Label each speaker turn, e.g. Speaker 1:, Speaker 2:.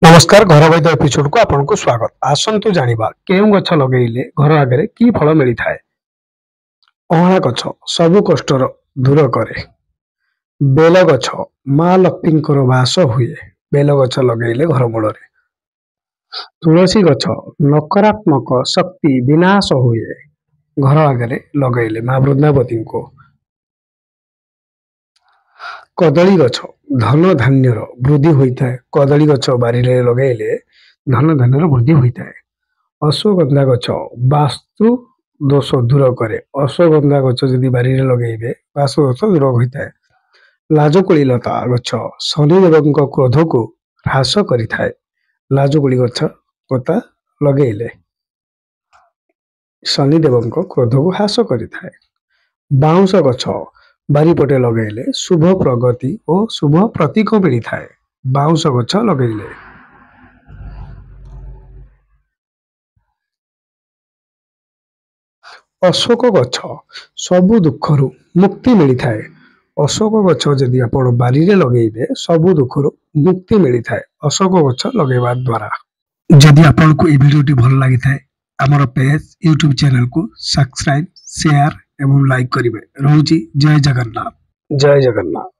Speaker 1: नमस्कार घर वैद्य एपिसोड को आपन को स्वागत। आसंतु जानिबा केउं गछ लगेइले घर आगे की फल मिली थाए। अहळा गछ सबु कष्टर दूर करे। बेल गछ माँ लक्ष्मींकर वास हुए। बेल गछ लगेइले घर मूଳରେ। तुलसी गछ नकारात्मक शक्ति विनाश हुए। घर आगे लगेइले माँ वृंदावती को। कदली गछ धन धान्यर वृद्धि होता है। कदली गछ बारी लगेइले धन धान्यर वृद्धि होता है। अश्वगंधा गछ वास्तु दोष दूर करे। अश्वगंधा गछ यदि बारी लगेइबे वास्तु दोष दूर होता है। लाजकुड़ी लता गछ शनिदेव क्रोध को ह्रास करिथाए। लाजकुड़ी गछ पता लगेइले शनिदेव क्रोध को ह्रास करिथाए। बाउंश गछ बारीपटे लगेइले शुभ प्रगति और शुभ प्रतीक मिली थाए। बाउंश गछ लगेइले अशोक गछ सबु दुखरु मुक्ति मिली थाए। अशोक गछ यदि आपण बारी रे लगेइबे सबु दुखरु मुक्ति मिली थाए अशोक गछ लगेबा द्वारा। जदि आपण को ए वीडियोटी भल लागि थाए हमर पेज YouTube चैनल को सब्सक्राइब शेयर एवं लाइक करिवे। रहूची जय जगन्नाथ। जय जगन्नाथ।